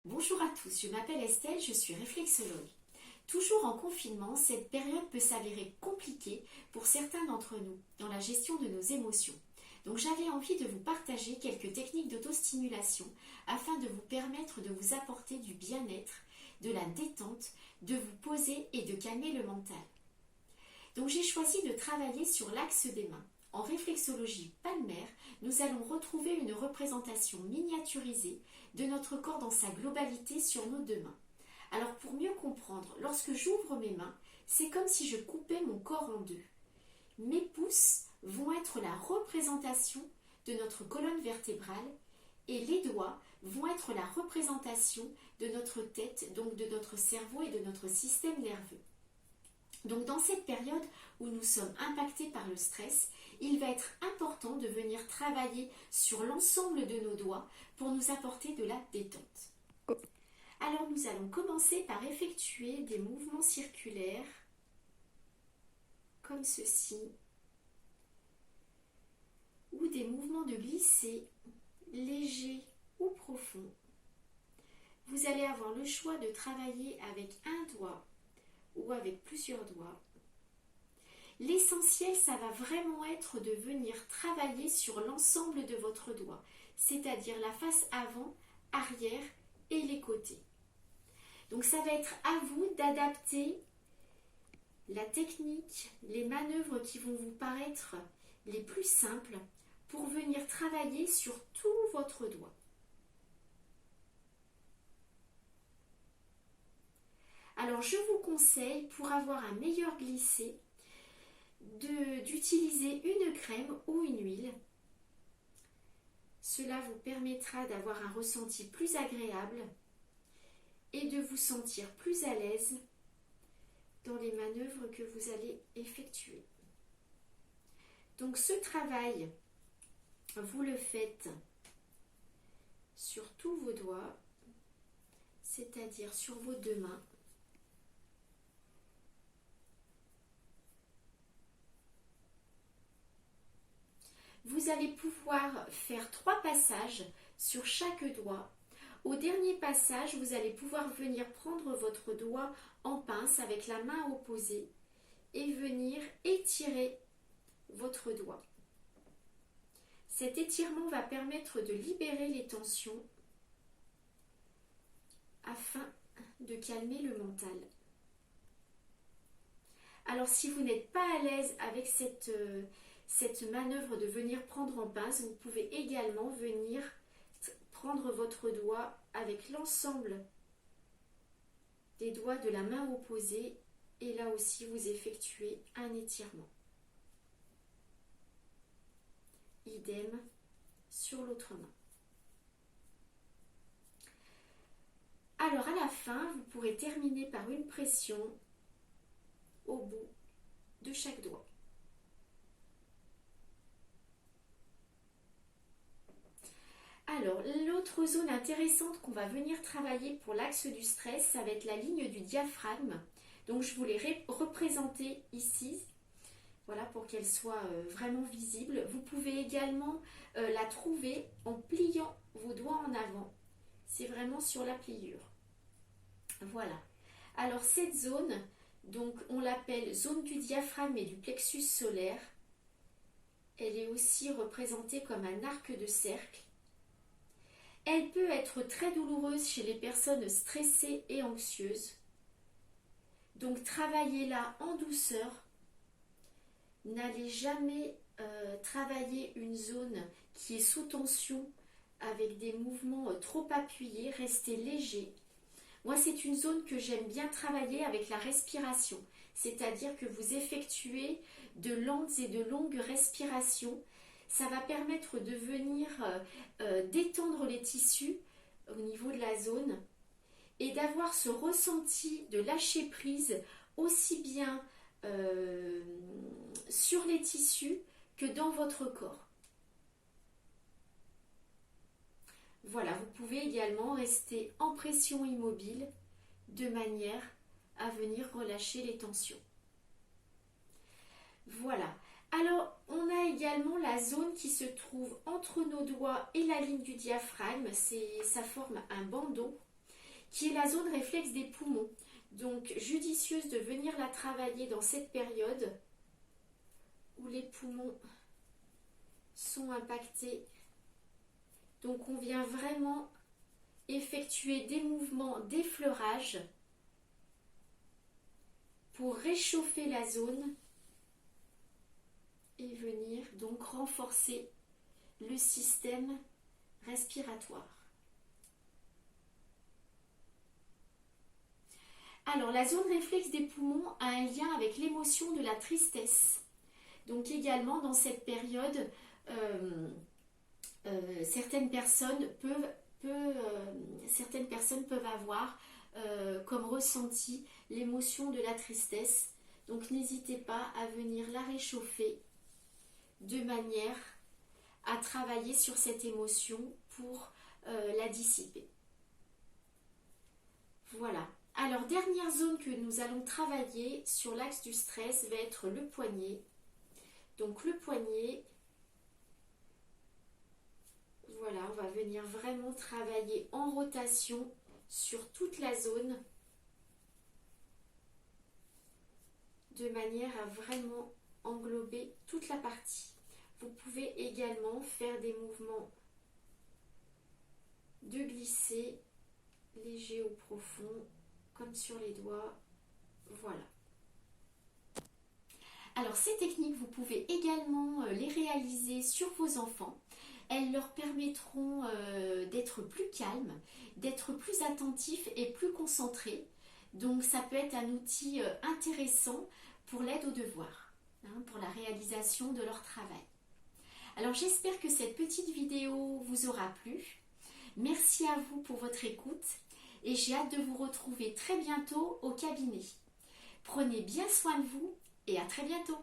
Bonjour à tous, je m'appelle Estelle, je suis réflexologue. Toujours en confinement, cette période peut s'avérer compliquée pour certains d'entre nous dans la gestion de nos émotions. Donc j'avais envie de vous partager quelques techniques d'autostimulation afin de vous permettre de vous apporter du bien-être, de la détente, de vous poser et de calmer le mental. Donc j'ai choisi de travailler sur l'axe des mains. En réflexologie palmaire, nous allons retrouver une représentation miniaturisée de notre corps dans sa globalité sur nos deux mains. Alors pour mieux comprendre, lorsque j'ouvre mes mains, c'est comme si je coupais mon corps en deux. Mes pouces vont être la représentation de notre colonne vertébrale et les doigts vont être la représentation de notre tête, donc de notre cerveau et de notre système nerveux. Donc dans cette période où nous sommes impactés par le stress, il va être important de venir travailler sur l'ensemble de nos doigts pour nous apporter de la détente. Alors nous allons commencer par effectuer des mouvements circulaires comme ceci, ou des mouvements de glissé légers ou profonds. Vous allez avoir le choix de travailler avec un doigt ou avec plusieurs doigts. L'essentiel, ça va vraiment être de venir travailler sur l'ensemble de votre doigt, c'est-à-dire la face avant, arrière et les côtés. Donc ça va être à vous d'adapter la technique, les manœuvres qui vont vous paraître les plus simples pour venir travailler sur tout votre doigt. Alors je vous conseille, pour avoir un meilleur glissé, d'utiliser une crème ou une huile. Cela vous permettra d'avoir un ressenti plus agréable et de vous sentir plus à l'aise dans les manœuvres que vous allez effectuer. Donc ce travail, vous le faites sur tous vos doigts, c'est-à-dire sur vos deux mains. Vous allez pouvoir faire 3 passages sur chaque doigt. Au dernier passage, vous allez pouvoir venir prendre votre doigt en pince avec la main opposée et venir étirer votre doigt. Cet étirement va permettre de libérer les tensions afin de calmer le mental. Alors si vous n'êtes pas à l'aise avec cette manœuvre de venir prendre en pince, vous pouvez également venir prendre votre doigt avec l'ensemble des doigts de la main opposée et là aussi vous effectuez un étirement. Idem sur l'autre main. Alors à la fin, vous pourrez terminer par une pression au bout de chaque doigt. Alors, l'autre zone intéressante qu'on va venir travailler pour l'axe du stress, ça va être la ligne du diaphragme. Donc, je vous l'ai représentée ici, voilà, pour qu'elle soit vraiment visible. Vous pouvez également la trouver en pliant vos doigts en avant. C'est vraiment sur la pliure. Voilà. Alors, cette zone, donc, on l'appelle zone du diaphragme et du plexus solaire. Elle est aussi représentée comme un arc de cercle. Elle peut être très douloureuse chez les personnes stressées et anxieuses. Donc travaillez-la en douceur. N'allez jamais travailler une zone qui est sous tension avec des mouvements trop appuyés. Restez léger. Moi, c'est une zone que j'aime bien travailler avec la respiration. C'est-à-dire que vous effectuez de lentes et de longues respirations. Ça va permettre de venir détendre les tissus au niveau de la zone et d'avoir ce ressenti de lâcher prise aussi bien sur les tissus que dans votre corps. Voilà, vous pouvez également rester en pression immobile de manière à venir relâcher les tensions. Voilà. Alors, on a également la zone qui se trouve entre nos doigts et la ligne du diaphragme. Ça forme un bandeau. qui est la zone réflexe des poumons. Donc judicieuse de venir la travailler dans cette période où les poumons sont impactés. Donc on vient vraiment effectuer des mouvements d'effleurage pour réchauffer la zone et venir donc renforcer le système respiratoire. Alors, la zone réflexe des poumons a un lien avec l'émotion de la tristesse. Donc également dans cette période, certaines personnes peuvent avoir comme ressenti l'émotion de la tristesse. Donc n'hésitez pas à venir la réchauffer de manière à travailler sur cette émotion pour la dissiper. Voilà. Alors, dernière zone que nous allons travailler sur l'axe du stress va être le poignet. Donc le poignet, voilà, on va venir vraiment travailler en rotation sur toute la zone de manière à vraiment englober toute la partie. Vous pouvez également faire des mouvements de glisser léger ou profond, comme sur les doigts. Voilà. Alors ces techniques, vous pouvez également les réaliser sur vos enfants. Elles leur permettront d'être plus calmes, d'être plus attentifs et plus concentrés. Donc ça peut être un outil intéressant pour l'aide aux devoirs, pour la réalisation de leur travail. Alors j'espère que cette petite vidéo vous aura plu. Merci à vous pour votre écoute et j'ai hâte de vous retrouver très bientôt au cabinet. Prenez bien soin de vous et à très bientôt.